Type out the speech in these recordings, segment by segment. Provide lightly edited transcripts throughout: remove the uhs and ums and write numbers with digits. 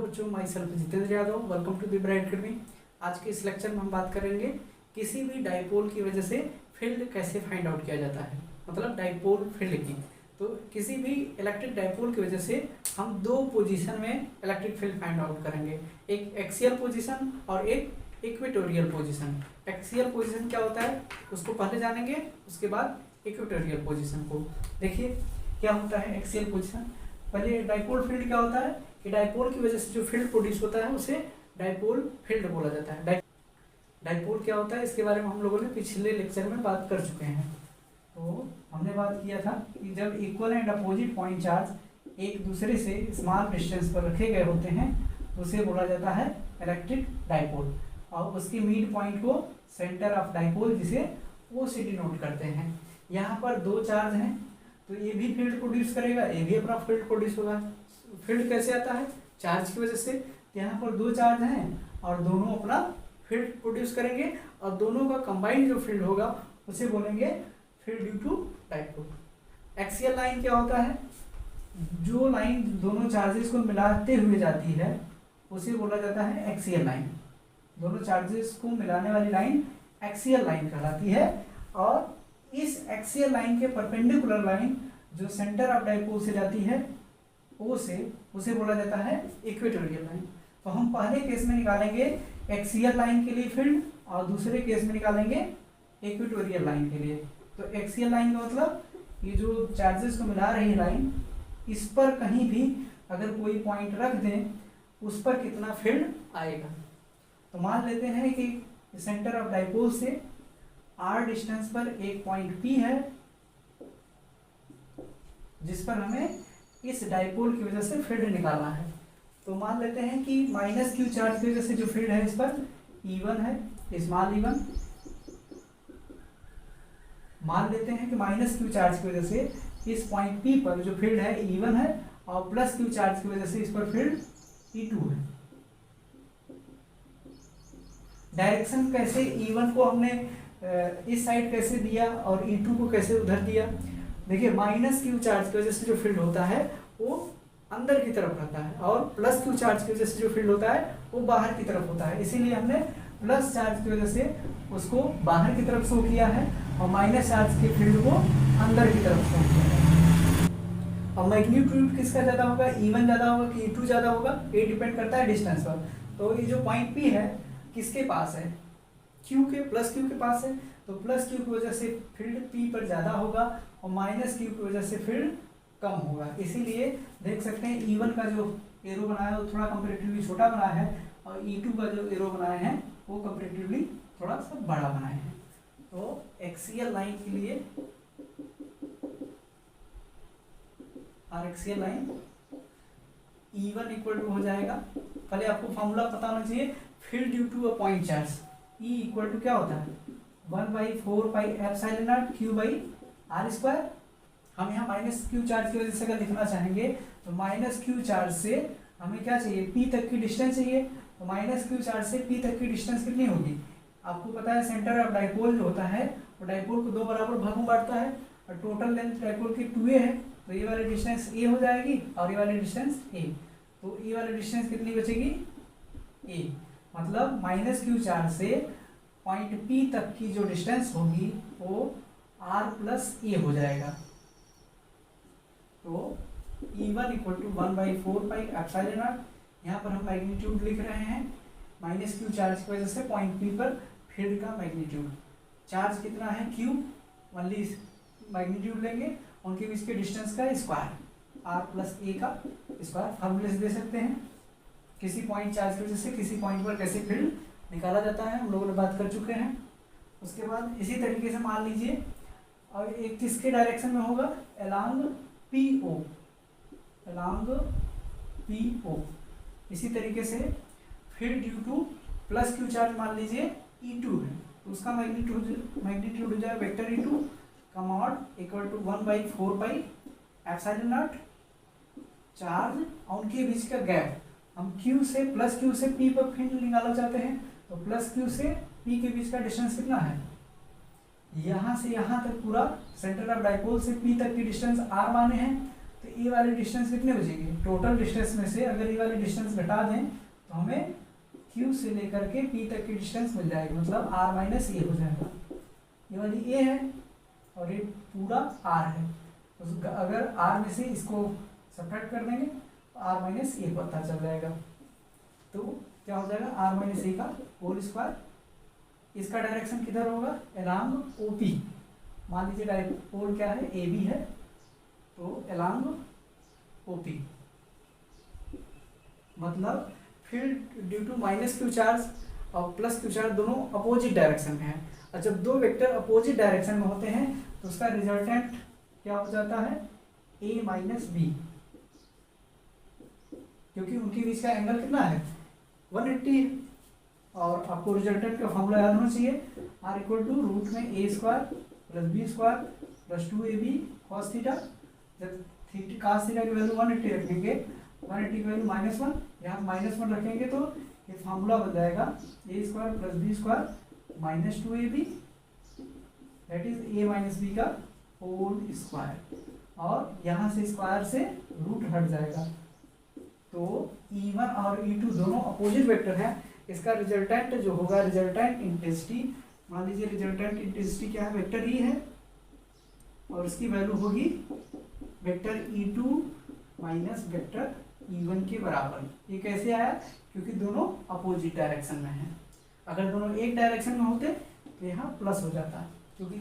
बच्चों, myself Jitendra Yadav, welcome to the bright academy. आज के इस लेक्चर में हम बात करेंगे किसी भी डाइपोल की वजह से फील्ड कैसे फाइंड आउट किया जाता है, मतलब डाइपोल फील्ड की। तो किसी भी इलेक्ट्रिक डाइपोल की वजह से हम दो पोजीशन में इलेक्ट्रिक फील्ड फाइंड आउट करेंगे, एक एक्सियल पोजीशन और एक इक्वेटोरियल पोजीशन। एक्सियल पोजीशन क्या होता है उसको पहले जानेंगे, उसके बाद इक्वेटोरियल पोजीशन को। देखिए क्या होता है एक्सियल पोजीशन। पहले डाइपोल फील्ड क्या होता है कि डाइपोल की वजह से जो फील्ड प्रोड्यूस होता है उसे डाइपोल फील्ड बोला जाता है। डाइपोल क्या होता है इसके बारे में हम लोगों ने पिछले लेक्चर में बात कर चुके हैं। तो हमने बात किया था कि जब equal and opposite point charge एक दूसरे से स्मॉल डिस्टेंस पर रखे गए होते हैं उसे बोला जाता है इलेक्ट्रिक डाइपोल, और उसके मिड पॉइंट को सेंटर ऑफ डाइपोल जिसे ओ से डिनोट करते हैं। यहाँ पर दो चार्ज हैं तो ये भी फील्ड प्रोड्यूस करेगा, ये भी अपना फील्ड प्रोड्यूस होगा। फील्ड कैसे आता है? चार्ज की वजह से। यहाँ पर दो चार्ज हैं और दोनों अपना फील्ड प्रोड्यूस करेंगे और दोनों का कंबाइंड जो फील्ड होगा उसे बोलेंगे field due to dipole. Axial line क्या होता है? जो लाइन दोनों चार्जेस को मिलाते हुए जाती है उसे बोला जाता है एक्सियल लाइन। दोनों चार्जेस को मिलाने वाली लाइन एक्सियल लाइन कहलाती है। और इस एक्सियल लाइन के परपेंडिकुलर लाइन जो सेंटर ऑफ डाइपोल से जाती है ओ से, उसे बोला जाता है इक्वेटोरियल लाइन। तो हम पहले केस में निकालेंगे एक्सियल लाइन के लिए फील्ड और दूसरे केस में निकालेंगे इक्वेटोरियल लाइन के लिए। तो एक्सियल लाइन का मतलब ये जो चार्जेस को मिला रही लाइन, इस पर कहीं भी अगर कोई पॉइंट रख दें उस पर कितना फील्ड आएगा। तो मान लेते हैं कि सेंटर ऑफ डाइपोल से r डिस्टेंस पर एक पॉइंट P है जिस पर हमें इस डाइपोल की वजह से फील्ड निकालना है। तो मान लेते हैं कि माइनस क्यू चार्ज की वजह से जो फील्ड है इस पर E1 है, स्मॉल E1। मान लेते हैं कि माइनस क्यू चार्ज की वजह से इस पॉइंट P पर जो फील्ड है E1 है और प्लस क्यू चार्ज की वजह से इस पर फील्ड E2 है। डायरेक्शन कैसे, E1 को हमने इस साइड कैसे दिया और E2 को कैसे उधर दिया। देखिए माइनस क्यू चार्ज की वजह से जो फील्ड होता है वो अंदर की तरफ रहता है और प्लस क्यू चार्ज की वजह से जो फील्ड होता है वो बाहर की तरफ होता है। इसीलिए हमने प्लस चार्ज की वजह से उसको बाहर की तरफ शो किया है और माइनस चार्ज के फील्ड को अंदर की तरफ शो किया है। और मैग्नीट्यूड किसका ज़्यादा होगा? E1 ज़्यादा होगा कि E2 ज़्यादा होगा? ये डिपेंड करता है डिस्टेंस पर। तो ये जो पॉइंट P है किसके पास है? Q के, प्लस Q के पास है। तो प्लस Q की वजह से फील्ड P पर ज़्यादा होगा और माइनस Q की वजह से फील्ड कम होगा। इसीलिए देख सकते हैं E1 का जो एरो बनाया है वो थोड़ा कंपैरेटिवली छोटा बनाया है और E2 का जो एरो बनाए हैं वो कंपैरेटिवली थोड़ा सा बड़ा बनाए हैं। तो एक्सियल लाइन के लिए और axial line E1 equal to हो जाएगा, पहले आपको फॉर्मूला पता होना चाहिए, field due to a point charge. E equal to क्या होता है? 1/4 pi epsilon naught Q by r square. हम यहाँ माइनस क्यू चार्ज की वजह से अगर लिखना चाहेंगे तो माइनस क्यू चार्ज से हमें क्या चाहिए? P तक की डिस्टेंस चाहिए। तो माइनस क्यू चार्ज से P तक की डिस्टेंस कितनी होगी? आपको पता है सेंटर ऑफ डाइपोल जो होता है वो डाइपोल को दो बराबर भागों में बांटता है और टोटल लेंथ डाइपोल की 2a है। तो ये वाली डिस्टेंस a हो जाएगी और ये वाली डिस्टेंस a। तो ये वाली डिस्टेंस कितनी बचेगी? a। मतलब माइनस क्यू चार्ज से पॉइंट P तक की जो डिस्टेंस होगी वो r प्लस a हो जाएगा। तो E1 equal to 1/4 pi epsilon naught, यहाँ पर हम मैग्नीट्यूड लिख रहे हैं माइनस क्यू चार्ज की वजह से पॉइंट P पर फील्ड का मैग्नीट्यूड। चार्ज कितना है? Q, ओनली मैग्नीट्यूड लेंगे, उनके बीच के डिस्टेंस का स्क्वायर, r प्लस a का स्क्वायर। फॉर्मूले से दे सकते हैं किसी पॉइंट चार्ज की वजह से किसी पॉइंट पर कैसे फील्ड निकाला जाता है, हम लोगों ने बात कर चुके हैं। उसके बाद इसी तरीके से मान लीजिए और एक किसके डायरेक्शन में होगा? Along PO, along PO। इसी तरीके से field due two plus Q charge मान लीजिए E2 है तो उसका मैग्नीट्यूड हो जाए वेक्टर E2 का mod equal to 1/4 pi epsilon naught charge और उनके बीच का गैप। हम Q से प्लस Q से P पर फील्ड निकालना चाहते हैं तो प्लस Q से P के बीच का डिस्टेंस कितना है? यहाँ से यहाँ तक पूरा सेंटर ऑफ डाइपोल से P तक की डिस्टेंस r माने हैं तो ए वाली डिस्टेंस कितने बचेगी, टोटल डिस्टेंस में से अगर ए वाली डिस्टेंस घटा दें तो हमें Q से लेकर के P तक की डिस्टेंस मिल जाएगी, मतलब R माइनस ए हो जाएगा। ये वाली ए है और ये पूरा R है, तो अगर R में से इसको सब्ट्रैक्ट कर देंगे तो R माइनस ए पता चल जाएगा। तो क्या हो जाएगा, R माइनस ए का होल स्क्वायर। इसका डायरेक्शन किधर होगा, अलोंग OP। मान लीजिए डायपोल क्या है, AB है, तो अलोंग OP, मतलब field due to minus Q charge और प्लस Q चार्ज दोनों अपोजिट डायरेक्शन में है। और जब दो वेक्टर अपोजिट डायरेक्शन में होते हैं तो उसका रिजल्टेंट क्या हो जाता है, A माइनस बी, क्योंकि उनके बीच का एंगल कितना है, 180 है। और आपको रिजल्टेंट का फॉर्मूला याद होना चाहिए, R इक्वल टू रूट में A square plus b square plus 2AB cos theta. जब cos थीटा की वैल्यू 180 रखेंगे, 180 की वैल्यू -1, यहाँ -1 रखेंगे तो ये फार्मूला बन जाएगा A square plus b square minus 2AB, that is A minus b का होल स्क्वायर। और यहाँ से स्क्वायर से रूट हट जाएगा, तो E1 और E2 दोनों अपोजिट वेक्टर हैं। इसका रिजल्टेंट जो होगा, रिजल्टेंट इंटेंसिटी, मान लीजिए रिजल्टेंट इंटेंसिटी क्या है, वेक्टर E है और उसकी वैल्यू होगी vector E2 minus vector E1 के बराबर। ये कैसे आया, क्योंकि दोनों अपोजिट डायरेक्शन में हैं। अगर दोनों एक डायरेक्शन में होते तो यहाँ प्लस हो जाता, क्योंकि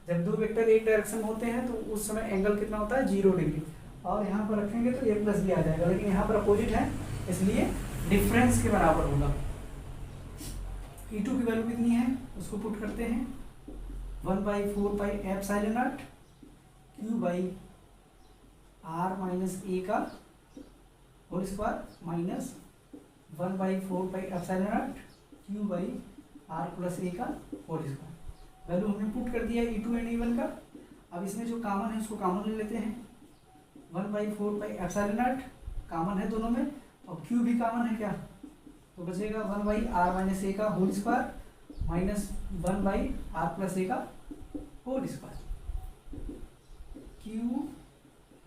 जब दो वेक्टर एक डायरेक्शन में होते हैं तो उस समय एंगल कितना होता है, 0 डिग्री, और यहाँ पर रखेंगे तो A प्लस भी आ जाएगा, लेकिन यहाँ पर अपोजिट है इसलिए डिफरेंस के बराबर होगा। E2 की वैल्यू कितनी है उसको पुट करते हैं, 1/4 pi epsilon naught Q by R minus a का whole square minus 1/4 pi epsilon naught Q by R plus a का होल स्क्वायर। वैल्यू हमने पुट कर दिया E2 एंड E1 का। अब इसमें जो कॉमन है उसको कॉमन ले लेते हैं, 1/4 पाई एप्सिलॉन नॉट कॉमन है दोनों में, और Q भी कॉमन है क्या, तो बचेगा 1/R माइनस ए का whole square minus 1/R plus a का whole square. Q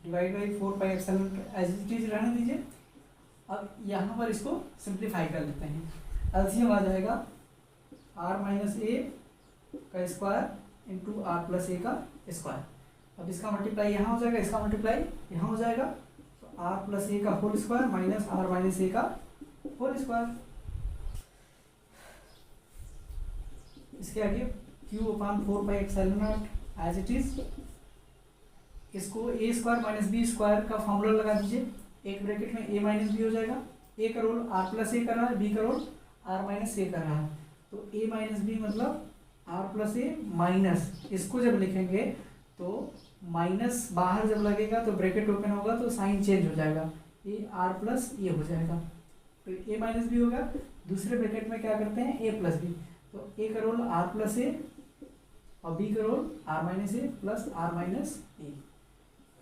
divide by 4 pi epsilon as it is रहने दीजिए। अब यहाँ पर इसको सिंप्लीफाई कर लेते हैं, एलसीएम आ जाएगा R माइनस ए का square into R plus a का स्क्वायर। अब इसका मल्टीप्लाई यहाँ हो जाएगा, इसका मल्टीप्लाई यहाँ हो जाएगा, तो R प्लस ए का whole square minus R minus a का होल स्क्वायर। इसके आगे Q/4 pi epsilon naught as it is. इसको A square minus b square का फॉर्मूला लगा दीजिए, एक ब्रैकेट में A माइनस बी हो जाएगा। A का रोल R प्लस ए कर रहा है, B का रोल R माइनस ए कर रहा है, तो A माइनस बी मतलब R प्लस ए माइनस, इसको जब लिखेंगे तो माइनस बाहर जब लगेगा तो ब्रैकेट ओपन होगा तो साइन चेंज हो जाएगा, ये R प्लस ए हो जाएगा, तो A माइनस बी होगा। दूसरे ब्रैकेट में क्या करते हैं, A प्लस बी, तो A का रोल R प्लस ए और B का रोल R माइनस ए प्लस R माइनस ए।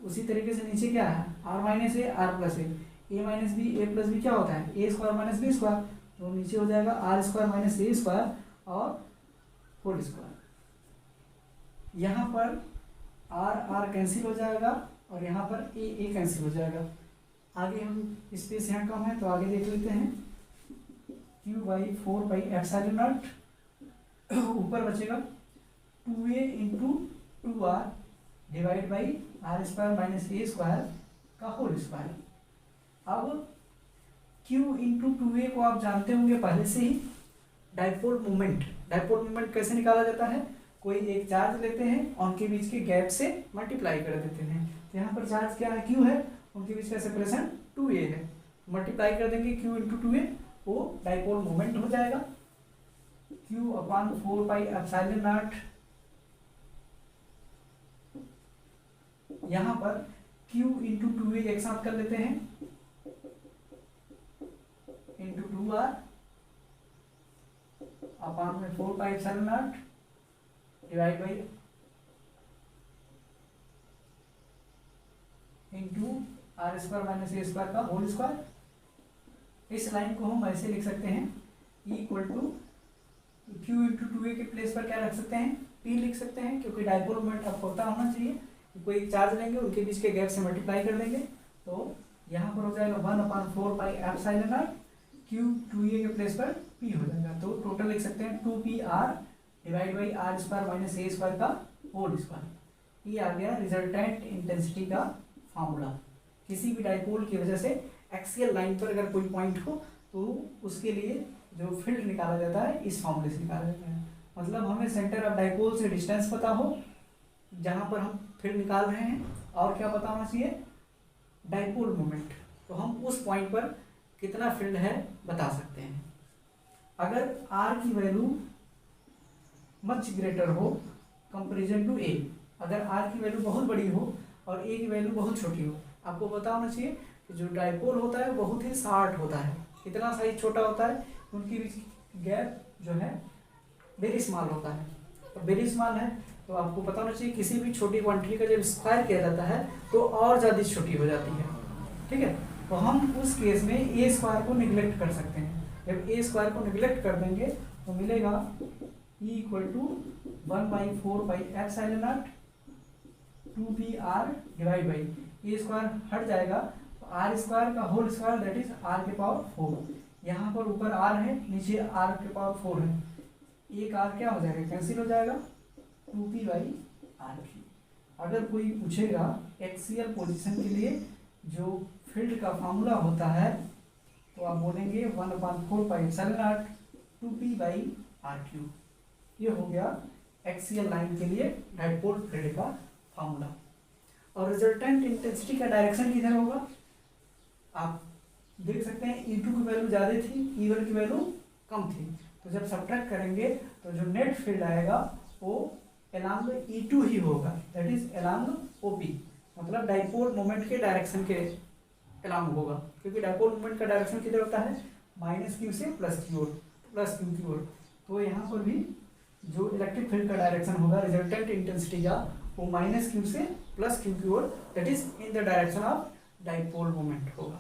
उसी तरीके से नीचे क्या है, R माइनस ए R प्लस ए माइनस बी, ए प्लस बी क्या होता है, ए स्क्वायर माइनस बी स्क्वायर, तो नीचे हो जाएगा R square minus a square और होल स्क्वायर। यहाँ पर R कैंसिल हो जाएगा और यहाँ पर ए कैंसिल हो जाएगा। आगे हम स्पेस यहाँ कम है तो आगे देख लेते हैं, Q/4 पाई एप्सिलॉन नॉट, ऊपर बचेगा 2A into 2R divide by R square minus a square का होल स्क्वायर। अब Q इंटू 2A को आप जानते होंगे पहले से ही, डाइपोल मोमेंट। डाइपोल मोमेंट कैसे निकाला जाता है, कोई एक चार्ज लेते हैं, उनके बीच के गैप से मल्टीप्लाई कर देते हैं। तो यहाँ पर चार्ज क्या है, Q है, उनके बीच का सेपरेशन 2A है, मल्टीप्लाई कर देंगे Q इंटू 2A, वो डाइपोल मोमेंट हो जाएगा। Q/4 पाई एप्सिलॉन नॉट, यहाँ पर Q इंटू 2A एक साथ कर लेते हैं इंटू 2R अपॉन में 4 pi epsilon not divide by into R square minus a square का होल स्क्वायर। इस लाइन को हम ऐसे लिख सकते हैं, equal to Q into 2A के प्लेस पर क्या रख सकते हैं, P लिख सकते हैं, क्योंकि डाइपोल मोमेंट आपको पता होना चाहिए, कोई चार्ज लेंगे, उनके बीच के गैप से मल्टीप्लाई कर देंगे, तो यहाँ पर हो जाएगा 1/4πε0 Q 2a के प्लेस पर P हो जाएगा। तो टोटल लिख सकते हैं 2PR divide by r square minus a square का होल स्क्वायर। ये आ गया रिजल्टेंट इंटेंसिटी का फार्मूला। किसी भी डाइपोल की वजह से एक्सियल लाइन पर अगर कोई पॉइंट हो तो उसके लिए जो फील्ड निकाला जाता है इस फार्मूले से निकाला जाता है। मतलब हमें सेंटर ऑफ डाइपोल से डिस्टेंस पता हो जहाँ पर हम फील्ड निकाल रहे हैं, और क्या पता होना चाहिए, डाइपोल मोमेंट, तो हम उस पॉइंट पर कितना फील्ड है बता सकते हैं। अगर आर की वैल्यू मच ग्रेटर हो कंपेरिजन टू ए, अगर आर की वैल्यू बहुत बड़ी हो और ए की वैल्यू बहुत छोटी हो, आपको पता होना चाहिए कि जो डाइपोल होता है बहुत ही शार्ट होता है। कितना साइज छोटा होता है, उनके बीच गैप जो है वेरी स्मॉल होता है। तो वेरी स्मॉल है तो आपको पता होना चाहिए किसी भी छोटी क्वांटिटी का जब स्क्वायर किया जाता है तो और ज़्यादा छोटी हो जाती है। ठीक है, तो हम उस केस में ए स्क्वायर को निगलेक्ट कर सकते हैं। जब ए स्क्वायर को निगलेक्ट कर देंगे तो मिलेगा E = 1/4πε0 2PR divide by a square हट जाएगा तो आर स्क्वायर का whole square that is r के पावर 4। यहाँ पर ऊपर r है, नीचे r के पावर 4 है, एक r क्या हो जाएगा, कैंसिल हो जाएगा, 2p/r3। अगर कोई पूछेगा एक्सियल पोजीशन के लिए जो फील्ड का फार्मूला होता है तो आप बोलेंगे 1/4πε0 2p/r3। ये हो गया एक्सियल लाइन के लिए डाइपोल फील्ड का फार्मूला। और रिजल्टेंट इंटेंसिटी का डायरेक्शन किधर होगा, आप देख सकते हैं E2 की वैल्यू ज़्यादा थी, E1 की वैल्यू कम थी, तो जब सब्ट्रैक्ट करेंगे तो जो नेट फील्ड आएगा वो अलोंग E2 ही होगा, दैट इज अलोंग OP, मतलब डाइपोल मोमेंट के डायरेक्शन के अलोंग होगा, क्योंकि डाइपोल मोमेंट का डायरेक्शन किधर होता है, -q से +q की ओर। तो यहाँ पर भी जो इलेक्ट्रिक फील्ड का डायरेक्शन होगा रिजल्टेंट इंटेंसिटी का वो -q से +q की ओर, that is in the direction of dipole moment होगा।